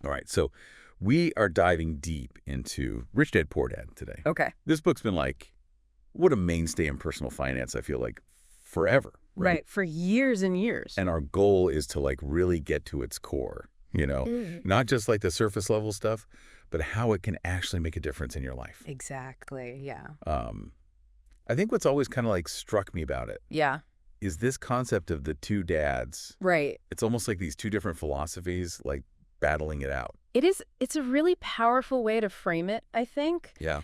All right, so we are diving deep into Rich Dad, Poor Dad today. Okay. This book's been like, what a mainstay in personal finance, I feel like, forever. Right. For years and years. And our goal is to like really get to its core, not just like the surface level stuff, but how it can actually make a difference in your life. Exactly. Yeah. I think what's always kind of like struck me about it Yeah. is this concept of the two dads. Right. It's almost like these two different philosophies, like battling it out. It is. It's a really powerful way to frame it, I think. Yeah.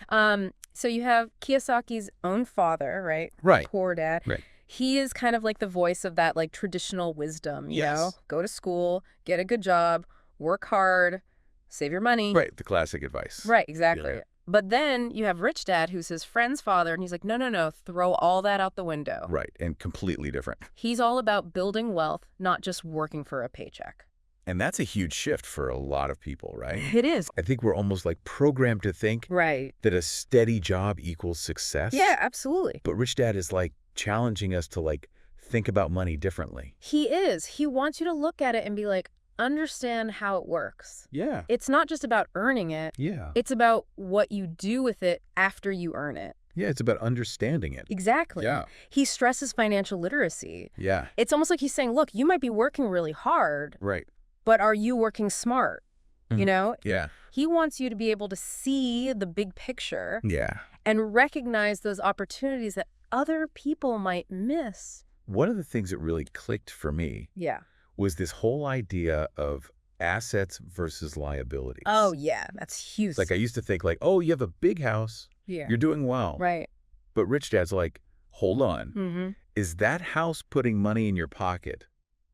So you have Kiyosaki's own father, right? Right. Poor dad. Right. He is kind of like the voice of that like traditional wisdom, you Yes. know? Go to school, get a good job, work hard, save your money. Right. The classic advice. Right, exactly. Yeah. But then you have Rich Dad, who's his friend's father, and he's like, no, throw all that out the window. Right. And completely different. He's all about building wealth, not just working for a paycheck. And that's a huge shift for a lot of people, right? It is. I think we're almost like programmed to think Right. that a steady job equals success. Yeah, absolutely. But Rich Dad is like challenging us to like think about money differently. He is. He wants you to look at it and be like, understand how it works. Yeah. It's not just about earning it. Yeah. It's about what you do with it after you earn it. Yeah. It's about understanding it. Exactly. Yeah. He stresses financial literacy. Yeah. It's almost like he's saying, look, you might be working really hard, Right. but are you working smart? You know? Yeah. He wants you to be able to see the big picture Yeah. and recognize those opportunities that other people might miss. One of the things that really clicked for me Yeah. was this whole idea of assets versus liabilities. Oh, yeah. That's huge. It's like I used to think like, oh, you have a big house. Yeah. You're doing well. Right. But Rich Dad's like, hold on. Mm-hmm. Is that house putting money in your pocket?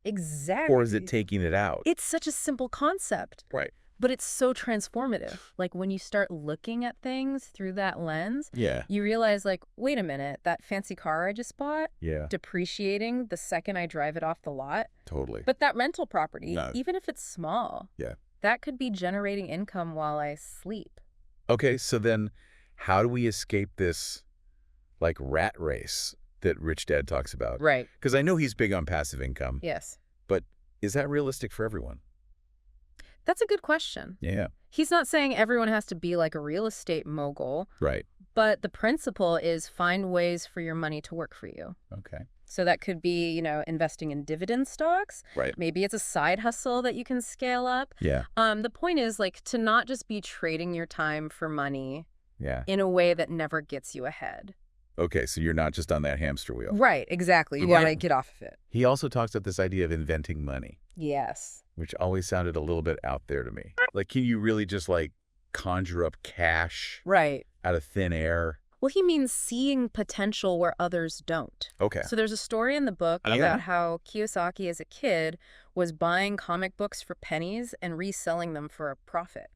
Exactly. Or is it taking it out? It's such a simple concept, Right. but it's so transformative. Like when you start looking at things through that lens, Yeah. you realize like, wait a minute, that fancy car I just bought, Yeah. depreciating the second I drive it off the lot. Totally. But that rental property, No. even if it's small, Yeah. that could be generating income while I sleep. Okay, so then how do we escape this like rat race that Rich Dad talks about? Right. Because I know he's big on passive income, Yes. but is that realistic for everyone? That's a good question. Yeah. He's not saying everyone has to be like a real estate mogul, Right. but the principle is find ways for your money to work for you. Okay. So that could be, you know, investing in dividend stocks. Right. Maybe it's a side hustle that you can scale up. Yeah. The point is like to not just be trading your time for money Yeah. in a way that never gets you ahead. Okay, so you're not just on that hamster wheel. Right, exactly. You Right. gotta get off of it. He also talks about this idea of inventing money, Yes. which always sounded a little bit out there to me. Like, can you really just like conjure up cash Right. out of thin air? Well, he means seeing potential where others don't. Okay. So there's a story in the book Yeah. about how Kiyosaki as a kid was buying comic books for pennies and reselling them for a profit.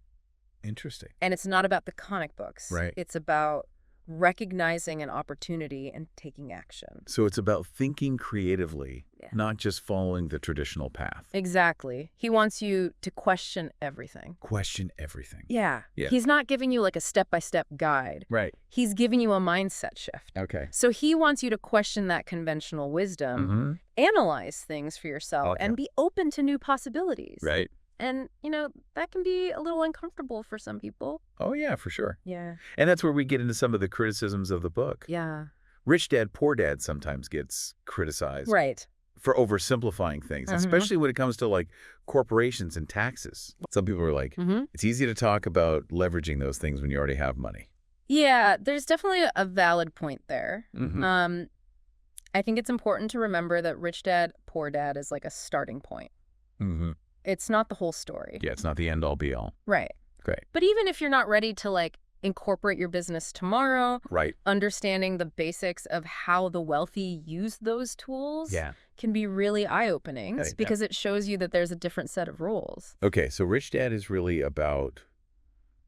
Interesting. And it's not about the comic books. Right. It's about recognizing an opportunity and taking action. So it's about thinking creatively, Yeah. not just following the traditional path. Exactly. He wants you to question everything. Question everything. Yeah. Yeah. He's not giving you like a step-by-step guide. Right. He's giving you a mindset shift. Okay. So he wants you to question that conventional wisdom, Mm-hmm. analyze things for yourself, Okay. and be open to new possibilities. Right. And, you know, that can be a little uncomfortable for some people. Oh, yeah, for sure. Yeah. And that's where we get into some of the criticisms of the book. Yeah. Rich Dad, Poor Dad sometimes gets criticized Right. for oversimplifying things, especially when it comes to like corporations and taxes. Some people are like, Mm-hmm. it's easy to talk about leveraging those things when you already have money. Yeah, there's definitely a valid point there. Mm-hmm. I think it's important to remember that Rich Dad, Poor Dad is like a starting point. Mm-hmm. It's not the whole story. Yeah, it's not the end all be all. Right. Great. But even if you're not ready to like incorporate your business tomorrow, Right. understanding the basics of how the wealthy use those tools Yeah. can be really eye-opening Yeah. because it shows you that there's a different set of rules. Okay, so Rich Dad is really about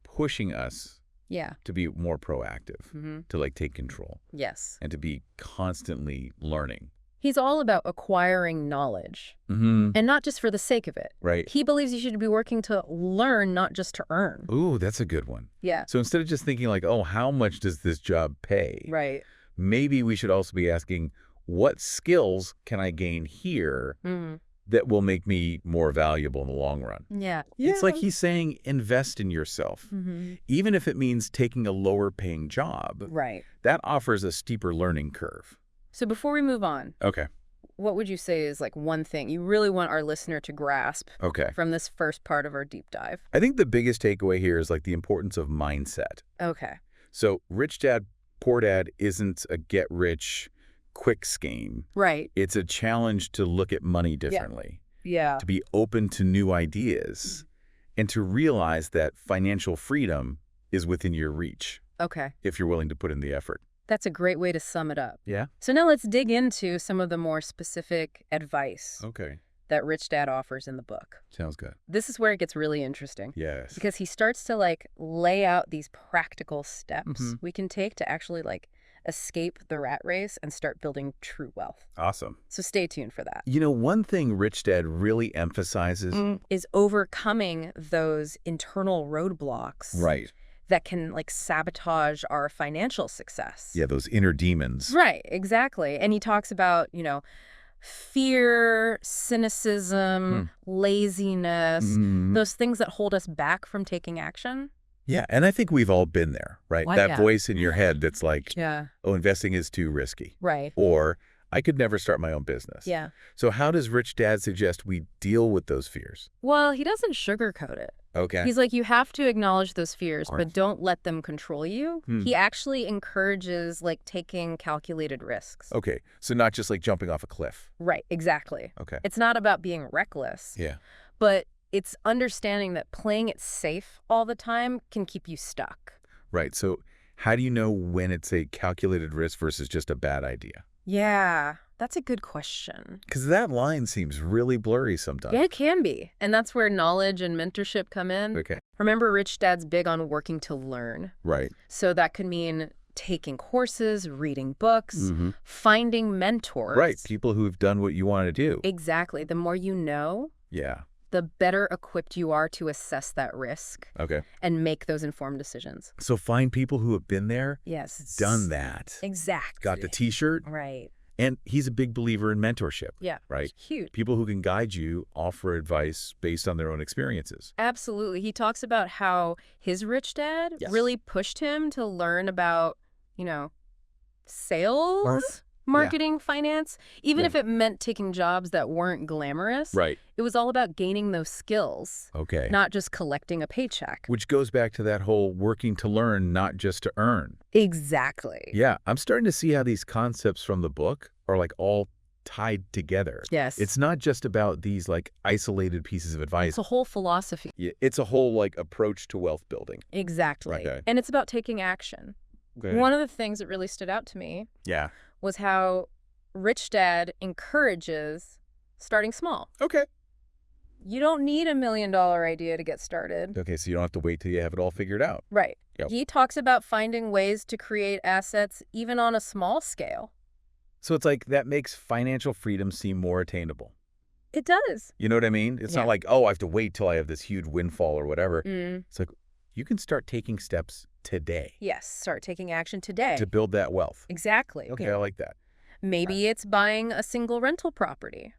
pushing us Yeah. to be more proactive, Mm-hmm. to like take control Yes. and to be constantly learning. He's all about acquiring knowledge, Mm-hmm. and not just for the sake of it. Right. He believes you should be working to learn, not just to earn. Ooh, that's a good one. Yeah. So instead of just thinking like, oh, how much does this job pay? Right. Maybe we should also be asking, what skills can I gain here Mm-hmm. that will make me more valuable in the long run. Yeah. It's like he's saying invest in yourself. Even if it means taking a lower paying job, Right. that offers a steeper learning curve. So before we move on, Okay. what would you say is like one thing you really want our listener to grasp Okay. from this first part of our deep dive? I think the biggest takeaway here is like the importance of mindset. Okay. So Rich Dad, Poor Dad isn't a get-rich quick scheme. Right. It's a challenge to look at money differently, Yeah. to be open to new ideas, and to realize that financial freedom is within your reach Okay. if you're willing to put in the effort. That's a great way to sum it up. Yeah? So now let's dig into some of the more specific advice Okay. that Rich Dad offers in the book. Sounds good. This is where it gets really interesting. Yes. Because he starts to like lay out these practical steps Mhm. we can take to actually like escape the rat race and start building true wealth. Awesome. So stay tuned for that. You know, one thing Rich Dad really emphasizes. Is overcoming those internal roadblocks Right. that can like sabotage our financial success. Yeah, those inner demons. Right, exactly. And he talks about, fear, cynicism, laziness, those things that hold us back from taking action. Yeah, and I think we've all been there, right? Why, That yeah. voice in your head that's like, Yeah. oh, investing is too risky. Right. Or I could never start my own business. Yeah. So how does Rich Dad suggest we deal with those fears? Well, he doesn't sugarcoat it. Okay. He's like, you have to acknowledge those fears, Right. but don't let them control you. He actually encourages like taking calculated risks. Okay, so not just like jumping off a cliff. Right, exactly. Okay. It's not about being reckless, Yeah. but it's understanding that playing it safe all the time can keep you stuck. Right, so how do you know when it's a calculated risk versus just a bad idea? Yeah, that's a good question. Because that line seems really blurry sometimes. Yeah, it can be. And that's where knowledge and mentorship come in. Okay. Remember, Rich Dad's big on working to learn. Right. So that could mean taking courses, reading books, finding mentors. Right, people who've done what you want to do. Exactly. The more you know, Yeah. the better equipped you are to assess that risk Okay. and make those informed decisions. So find people who have been there, Yes. done that, Exactly. got the T-shirt, Right. and he's a big believer in mentorship. Yeah. Right. Huge. People who can guide you, offer advice based on their own experiences. Absolutely. He talks about how his rich dad Yes. really pushed him to learn about, sales, marketing, finance, even if it meant taking jobs that weren't glamorous. Right. It was all about gaining those skills, Okay. not just collecting a paycheck. Which goes back to that whole working to learn, not just to earn. Exactly. Yeah, I'm starting to see how these concepts from the book are like all tied together. Yes. It's not just about these like isolated pieces of advice. It's a whole philosophy. It's a whole like approach to wealth building. Exactly. Okay. And it's about taking action. Okay. One of the things that really stood out to me Yeah. was how Rich Dad encourages starting small. Okay. You don't need $1 million idea to get started. Okay, so you don't have to wait till you have it all figured out. Right. Yep. He talks about finding ways to create assets even on a small scale. So it's like that makes financial freedom seem more attainable. It does. You know what I mean? It's Yeah. not like, oh, I have to wait till I have this huge windfall or whatever. Mm. It's like you can start taking steps today Yes. Start taking action today. to build that wealth. Exactly. Okay, I like that. Maybe it's buying a single rental property.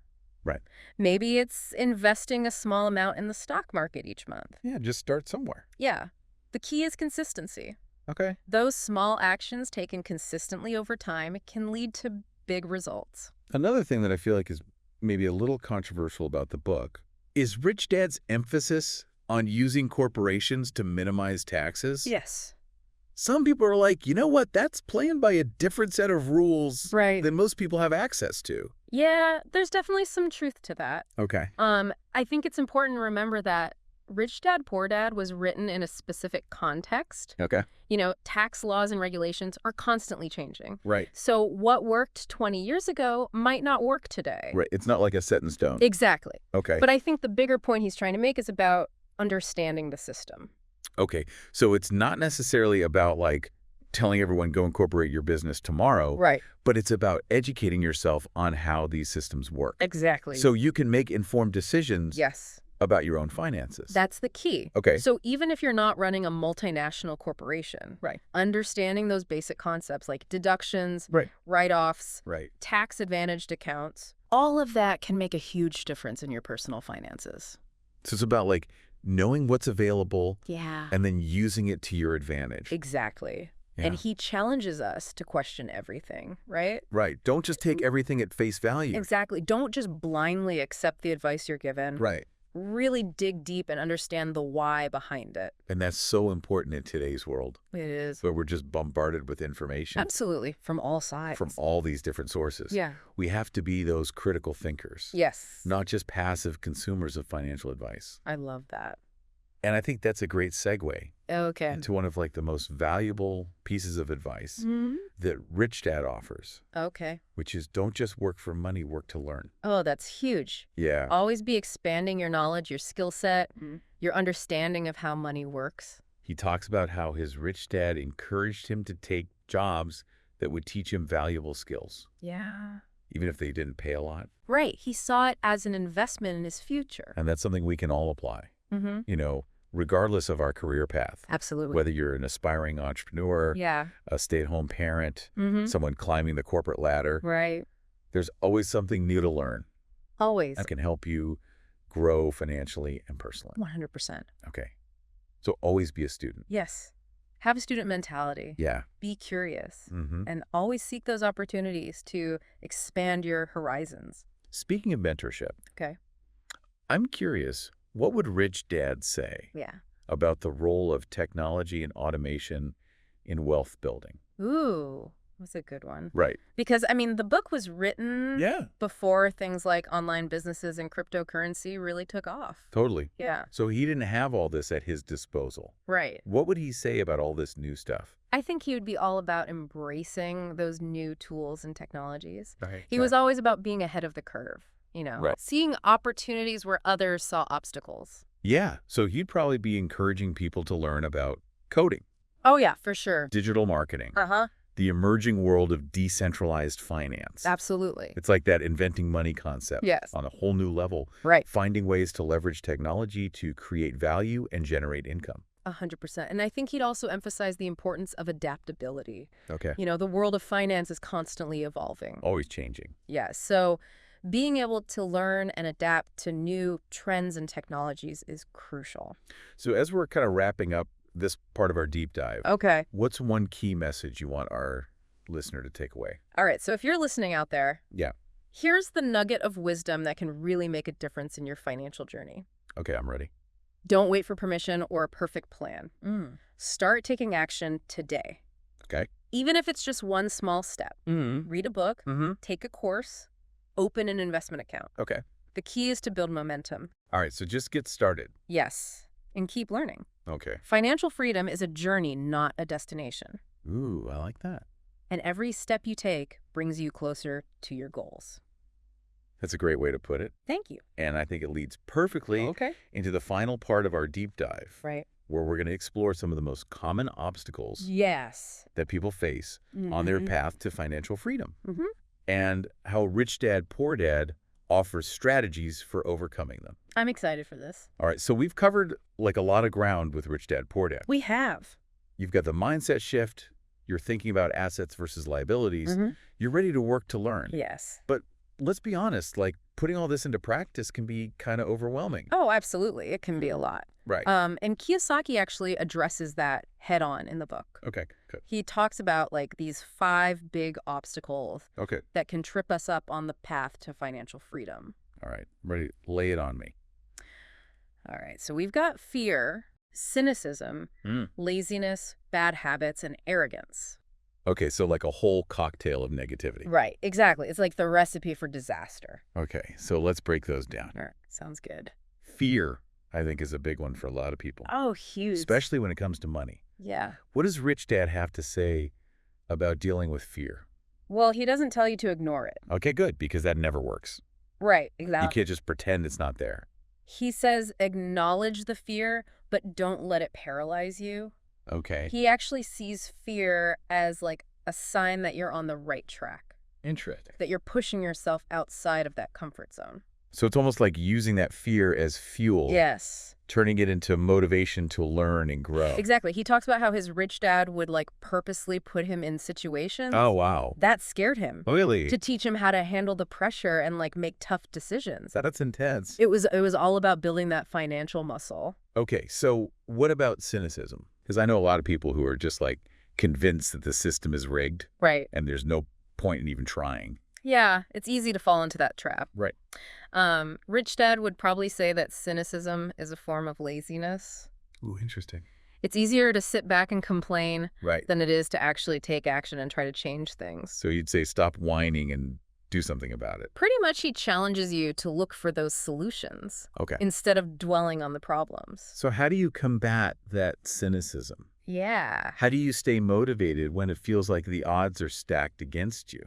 Right. Maybe it's investing a small amount in the stock market each month. Yeah, just start somewhere. Yeah. The key is consistency. Okay. Those small actions taken consistently over time can lead to big results. Another thing that I feel like is maybe a little controversial about the book is Rich Dad's emphasis on using corporations to minimize taxes. Yes. Some people are like, you know what? That's playing by a different set of rules Right. than most people have access to. Yeah, there's definitely some truth to that. Okay. I think it's important to remember that Rich Dad, Poor Dad was written in a specific context. Okay. Tax laws and regulations are constantly changing. Right. So what worked 20 years ago might not work today. Right. It's not like a set in stone. Exactly. Okay. But I think the bigger point he's trying to make is about understanding the system. Okay. So it's not necessarily about like telling everyone go incorporate your business tomorrow, Right. but it's about educating yourself on how these systems work. Exactly. So you can make informed decisions yes. about your own finances. That's the key. Okay. So even if you're not running a multinational corporation, Right. understanding those basic concepts like deductions, Right. write-offs, Right. tax-advantaged accounts, All of that can make a huge difference in your personal finances. So it's about like knowing what's available Yeah. and then using it to your advantage. Exactly. Yeah. And he challenges us to question everything, right? Right. Don't just take everything at face value. Exactly. Don't just blindly accept the advice you're given. Right. Really dig deep and understand the why behind it. And that's so important in today's world It is. where we're just bombarded with information Absolutely. From all sides. from all these different sources. Yeah. We have to be those critical thinkers, Yes. not just passive consumers of financial advice. I love that. And I think that's a great segue Okay. into one of like the most valuable pieces of advice that Rich Dad offers, Okay. which is don't just work for money, work to learn. Oh, that's huge. Yeah. Always be expanding your knowledge, your skill set, your understanding of how money works. He talks about how his rich dad encouraged him to take jobs that would teach him valuable skills, Yeah. even if they didn't pay a lot. Right. He saw it as an investment in his future. And that's something we can all apply, Mm-hmm. you know, regardless of our career path. Absolutely. Whether you're an aspiring entrepreneur, Yeah. a stay-at-home parent, Mm-hmm. someone climbing the corporate ladder, Right. there's always something new to learn Always. that can help you grow financially and personally. 100%. Okay. So always be a student. Yes. Have a student mentality. Yeah. Be curious. Mm-hmm. And always seek those opportunities to expand your horizons. Speaking of mentorship, Okay. I'm curious, what would Rich Dad say Yeah. about the role of technology and automation in wealth building? Ooh, that's a good one. Right. Because, I mean, the book was written Yeah. before things like online businesses and cryptocurrency really took off. Totally. Yeah. So he didn't have all this at his disposal. Right. What would he say about all this new stuff? I think he would be all about embracing those new tools and technologies. Right. He was always about being ahead of the curve, you know, Right. seeing opportunities where others saw obstacles. Yeah. So he'd probably be encouraging people to learn about coding, Oh, yeah, for sure. digital marketing, Uh-huh. the emerging world of decentralized finance. Absolutely. It's like that inventing money concept Yes. on a whole new level, Right. finding ways to leverage technology to create value and generate income. 100%. And I think he'd also emphasize the importance of adaptability. Okay. You know, the world of finance is constantly evolving. Always changing. Yeah, so being able to learn and adapt to new trends and technologies is crucial. So as we're kind of wrapping up this part of our deep dive, Okay. what's one key message you want our listener to take away? All right, so if you're listening out there, Yeah. here's the nugget of wisdom that can really make a difference in your financial journey. Okay, I'm ready. Don't wait for permission or a perfect plan. Start taking action today. Okay. Even if it's just one small step. Mm-hmm. Read a book, Mm-hmm. take a course, open an investment account. Okay. The key is to build momentum. All right, so just get started. Yes, and keep learning. Okay. Financial freedom is a journey, not a destination. Ooh, I like that. And every step you take brings you closer to your goals. That's a great way to put it. Thank you. And I think it leads perfectly Okay. into the final part of our deep dive, Right. where we're going to explore some of the most common obstacles Yes. that people face on their Mhm. path to financial freedom, Mhm. and how Rich Dad, Poor Dad offers strategies for overcoming them. I'm excited for this. All right, so we've covered like a lot of ground with Rich Dad, Poor Dad. We have. You've got the mindset shift. You're thinking about assets versus liabilities. Mhm. You're ready to work to learn. Yes. But let's be honest, like putting all this into practice can be kind of overwhelming. Oh, absolutely. It can be a lot. Right. And Kiyosaki actually addresses that head on in the book. Okay, good. He talks about like these 5 big obstacles Okay. that can trip us up on the path to financial freedom. All right. Ready? Lay it on me. All right. So we've got fear, cynicism, Mm. laziness, bad habits, and arrogance. Okay, so like a whole cocktail of negativity. Right. Exactly. It's like the recipe for disaster. Okay, so let's break those down. All right. Sounds good. Fear, I think, is a big one for a lot of people, Oh, huge. especially when it comes to money. Yeah. What does Rich Dad have to say about dealing with fear? Well, he doesn't tell you to ignore it. Okay, good, because that never works. Right. You Exactly. can't just pretend it's not there. He says acknowledge the fear, but don't let it paralyze you. Okay. He actually sees fear as like a sign that you're on the right track, Interesting. that you're pushing yourself outside of that comfort zone. So it's almost like using that fear as fuel, Yes. turning it into motivation to learn and grow. Exactly. He talks about how his rich dad would like purposely put him in situations Oh, wow. that scared him Really? to teach him how to handle the pressure and like make tough decisions. That's intense. It was all about building that financial muscle. Okay, so what about cynicism? Because I know a lot of people who are just like convinced that the system is rigged Right. and there's no point in even trying. Yeah, it's easy to fall into that trap. Right. Rich Dad would probably say that cynicism is a form of laziness. Ooh, interesting. It's easier to sit back and complain Right. than it is to actually take action and try to change things. So you'd say stop whining and do something about it. Pretty much he challenges you to look for those solutions Okay. instead of dwelling on the problems. So how do you combat that cynicism? Yeah. How do you stay motivated when it feels like the odds are stacked against you?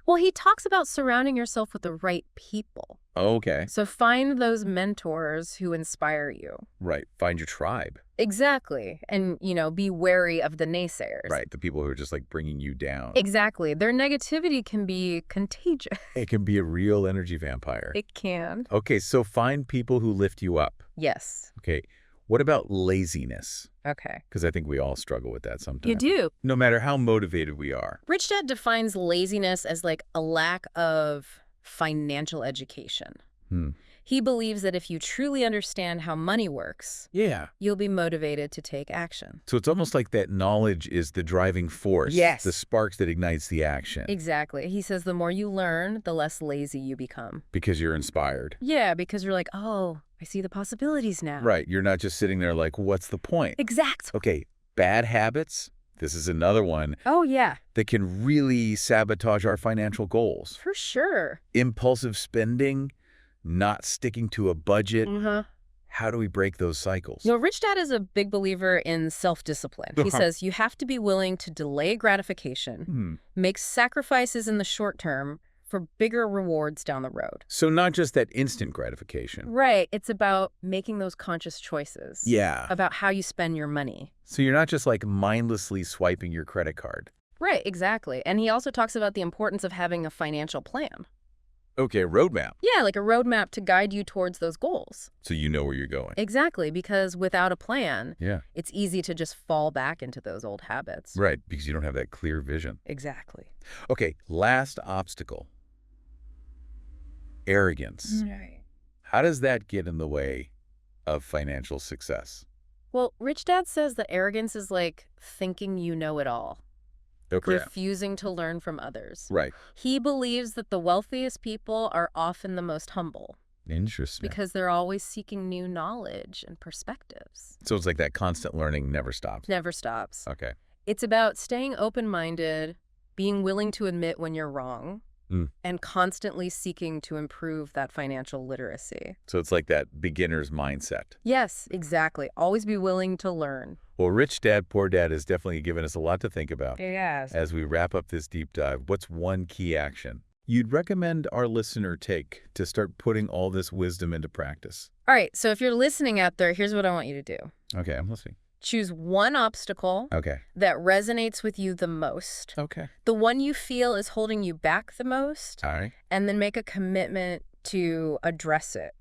Well, he talks about surrounding yourself with the right people. Okay. So find those mentors who inspire you. Right. Find your tribe. Exactly. And, be wary of the naysayers. Right. The people who are just like bringing you down. Exactly. Their negativity can be contagious. It can be a real energy vampire. It can. Okay. So find people who lift you up. Yes. Okay. What about laziness? Okay. Because I think we all struggle with that sometimes. You do. No matter how motivated we are. Rich Dad defines laziness as like a lack of financial education. He believes that if you truly understand how money works, Yeah. you'll be motivated to take action. So it's almost like that knowledge is the driving force. Yes. The spark that ignites the action. Exactly. He says the more you learn, the less lazy you become. Because you're inspired. Yeah, because you're like, oh, I see the possibilities now. Right. You're not just sitting there like, what's the point? Exactly. Okay. Bad habits. This is another one Oh, yeah, that can really sabotage our financial goals. for sure. Impulsive spending, not sticking to a budget. How do we break those cycles? Rich Dad is a big believer in self-discipline. He says you have to be willing to delay gratification, make sacrifices in the short term for bigger rewards down the road. So not just that instant gratification. Right. It's about making those conscious choices. Yeah. About how you spend your money. So you're not just like mindlessly swiping your credit card. Right, exactly. And he also talks about the importance of having a financial plan. Okay, roadmap. Yeah, like a roadmap to guide you towards those goals. So you know where you're going. Exactly, because without a plan, Yeah. it's easy to just fall back into those old habits. Right, because you don't have that clear vision. Exactly. Okay, last obstacle. Arrogance. Right. How does that get in the way of financial success? Well, Rich Dad says that arrogance is like thinking you know it all, Okay. refusing to learn from others. Right. He believes that the wealthiest people are often the most humble Interesting. because they're always seeking new knowledge and perspectives. So it's like that constant learning never stops. Never stops. Okay. It's about staying open-minded, being willing to admit when you're wrong, and constantly seeking to improve that financial literacy. So it's like that beginner's mindset. Yes, exactly. Always be willing to learn. Well, Rich Dad, Poor Dad has definitely given us a lot to think about. Yes. As we wrap up this deep dive, what's one key action you'd recommend our listener take to start putting all this wisdom into practice? All right, so if you're listening out there, here's what I want you to do. Okay, I'm listening. Choose one obstacle Okay. that resonates with you the most, Okay. the one you feel is holding you back the most, All right. and then make a commitment to address it.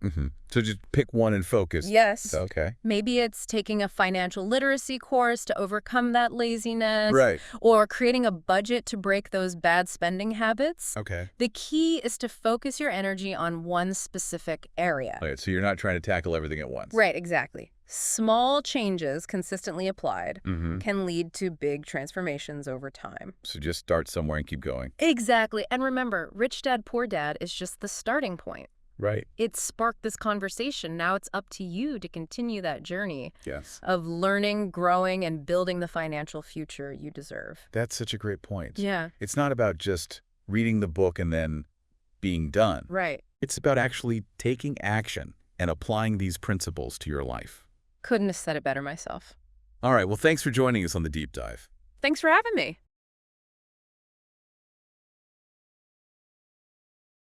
So just pick one and focus. Yes. Okay. Maybe it's taking a financial literacy course to overcome that laziness. Right. Or creating a budget to break those bad spending habits. Okay. The key is to focus your energy on one specific area. All right. So you're not trying to tackle everything at once. Right, exactly. Small changes consistently applied can lead to big transformations over time. So just start somewhere and keep going. Exactly. And remember, Rich Dad, Poor Dad is just the starting point. Right. It sparked this conversation. Now it's up to you to continue that journey Yes. of learning, growing, and building the financial future you deserve. That's such a great point. Yeah. It's not about just reading the book and then being done. Right. It's about actually taking action and applying these principles to your life. Couldn't have said it better myself. All right. Well, thanks for joining us on the deep dive. Thanks for having me.